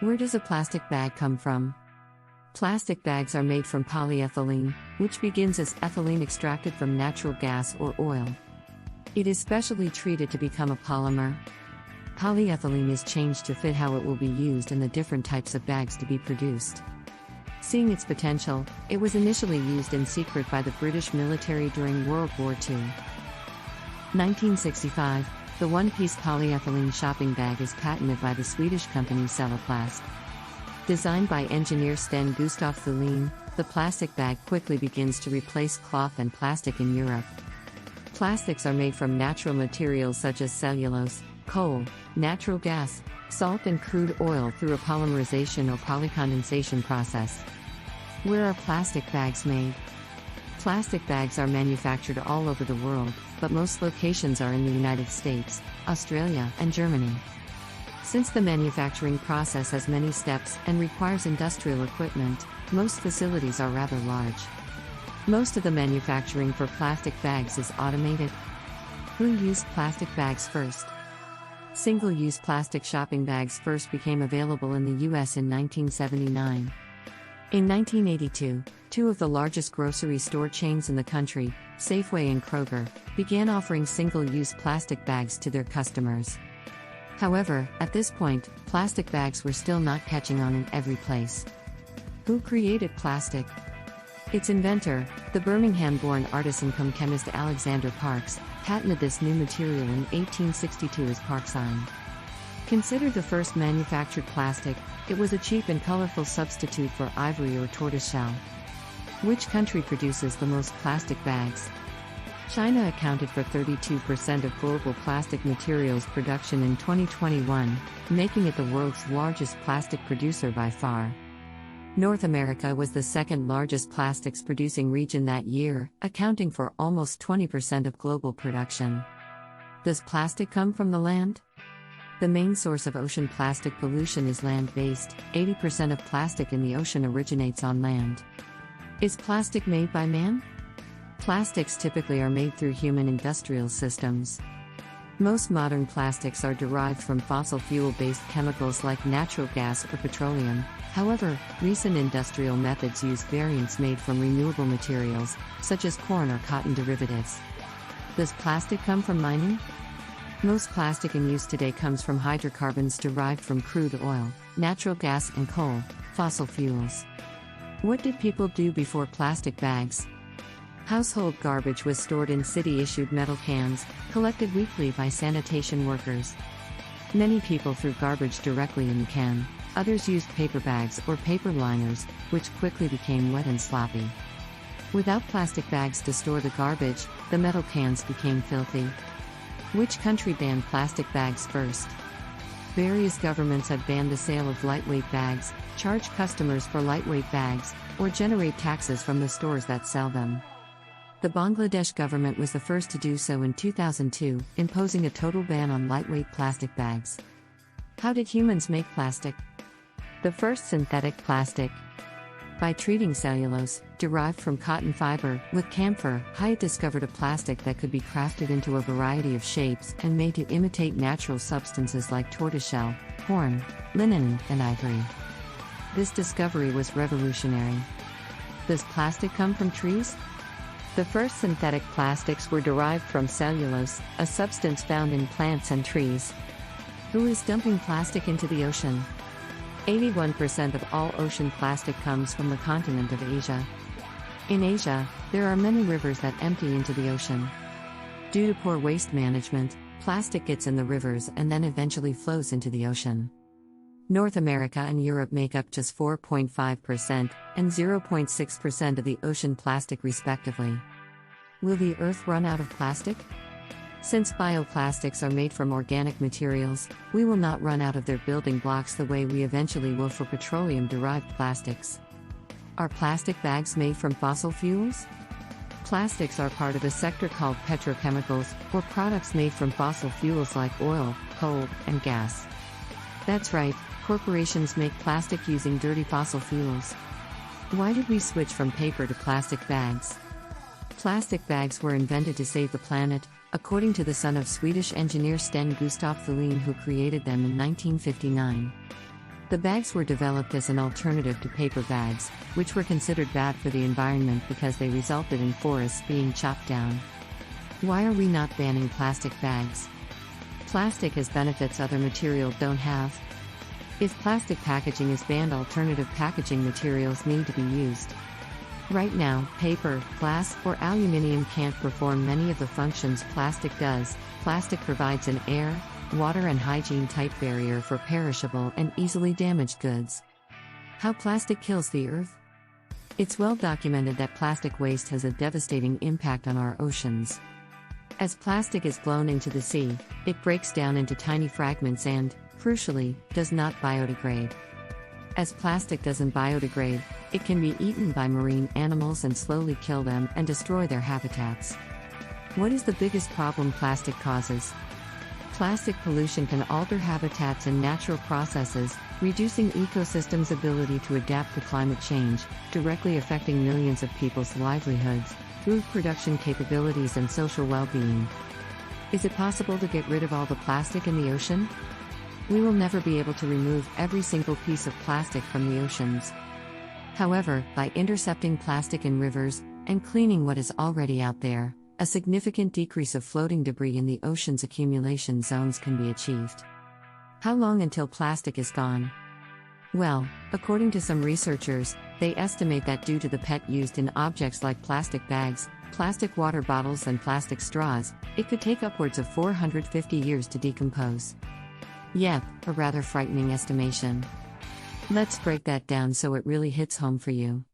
Where does a plastic bag come from? Plastic bags are made from polyethylene, which begins as ethylene extracted from natural gas or oil. It is specially treated to become a polymer. Polyethylene is changed to fit how it will be used and the different types of bags to be produced. Seeing its potential, it was initially used in secret by the British military during World War II. 1965, the one-piece polyethylene shopping bag is patented by the Swedish company Cellaplast. Designed by engineer Sten Gustaf Thulin, the plastic bag quickly begins to replace cloth and plastic in Europe. Plastics are made from natural materials such as cellulose, coal, natural gas, salt and crude oil through a polymerization or polycondensation process. Where are plastic bags made? Plastic bags are manufactured all over the world, but most locations are in the United States, Australia, and Germany. Since the manufacturing process has many steps and requires industrial equipment, most facilities are rather large. Most of the manufacturing for plastic bags is automated. Who used plastic bags first? Single-use plastic shopping bags first became available in the U.S. in 1979. In 1982, two of the largest grocery store chains in the country, Safeway and Kroger, began offering single-use plastic bags to their customers. However, at this point, plastic bags were still not catching on in every place. Who created plastic? Its inventor, the Birmingham-born artisan-cum-chemist Alexander Parkes, patented this new material in 1862 as Parksine. Considered the first manufactured plastic, it was a cheap and colorful substitute for ivory or tortoiseshell. Which country produces the most plastic bags? China accounted for 32% of global plastic materials production in 2021, making it the world's largest plastic producer by far. North America was the second largest plastics producing region that year, accounting for almost 20% of global production. Does plastic come from the land? The main source of ocean plastic pollution is land-based. 80% of plastic in the ocean originates on land. Is plastic made by man? Plastics typically are made through human industrial systems. Most modern plastics are derived from fossil fuel-based chemicals like natural gas or petroleum. However, recent industrial methods use variants made from renewable materials, such as corn or cotton derivatives. Does plastic come from mining? Most plastic in use today comes from hydrocarbons derived from crude oil, natural gas and coal, fossil fuels. What did people do before plastic bags? Household garbage was stored in city-issued metal cans, collected weekly by sanitation workers. Many people threw garbage directly in the can, others used paper bags or paper liners, which quickly became wet and sloppy. Without plastic bags to store the garbage, the metal cans became filthy. Which country banned plastic bags first? Various governments have banned the sale of lightweight bags, charge customers for lightweight bags, or generate taxes from the stores that sell them. The Bangladesh government was the first to do so in 2002, imposing a total ban on lightweight plastic bags. How did humans make plastic? The first synthetic plastic. By treating cellulose, derived from cotton fiber, with camphor, Hyatt discovered a plastic that could be crafted into a variety of shapes and made to imitate natural substances like tortoiseshell, horn, linen, and ivory. This discovery was revolutionary. Does plastic come from trees? The first synthetic plastics were derived from cellulose, a substance found in plants and trees. Who is dumping plastic into the ocean? 81% of all ocean plastic comes from the continent of Asia. In Asia, there are many rivers that empty into the ocean. Due to poor waste management, plastic gets in the rivers and then eventually flows into the ocean. North America and Europe make up just 4.5% and 0.6% of the ocean plastic respectively. Will the Earth run out of plastic? Since bioplastics are made from organic materials, we will not run out of their building blocks the way we eventually will for petroleum-derived plastics. Are plastic bags made from fossil fuels? Plastics are part of a sector called petrochemicals, or products made from fossil fuels like oil, coal, and gas. That's right, corporations make plastic using dirty fossil fuels. Why did we switch from paper to plastic bags? Plastic bags were invented to save the planet, according to the son of Swedish engineer Sten Gustaf Thulin, who created them in 1959. The bags were developed as an alternative to paper bags, which were considered bad for the environment because they resulted in forests being chopped down. Why are we not banning plastic bags? Plastic has benefits other materials don't have. If plastic packaging is banned, alternative packaging materials need to be used. Right now, paper, glass, or aluminum can't perform many of the functions plastic does. Plastic provides an air, water, and hygiene type barrier for perishable and easily damaged goods. How plastic kills the earth? It's well documented that plastic waste has a devastating impact on our oceans. As plastic is blown into the sea, it breaks down into tiny fragments and, crucially, does not biodegrade. As plastic doesn't biodegrade, it can be eaten by marine animals and slowly kill them and destroy their habitats. What is the biggest problem plastic causes? Plastic pollution can alter habitats and natural processes, reducing ecosystems' ability to adapt to climate change, directly affecting millions of people's livelihoods, food production capabilities, and social well-being. Is it possible to get rid of all the plastic in the ocean? We will never be able to remove every single piece of plastic from the oceans. However, by intercepting plastic in rivers and cleaning what is already out there, a significant decrease of floating debris in the ocean's accumulation zones can be achieved. How long until plastic is gone? Well, according to some researchers, they estimate that due to the PET used in objects like plastic bags, plastic water bottles, and plastic straws, it could take upwards of 450 years to decompose. Yep, a rather frightening estimation. Let's break that down so it really hits home for you.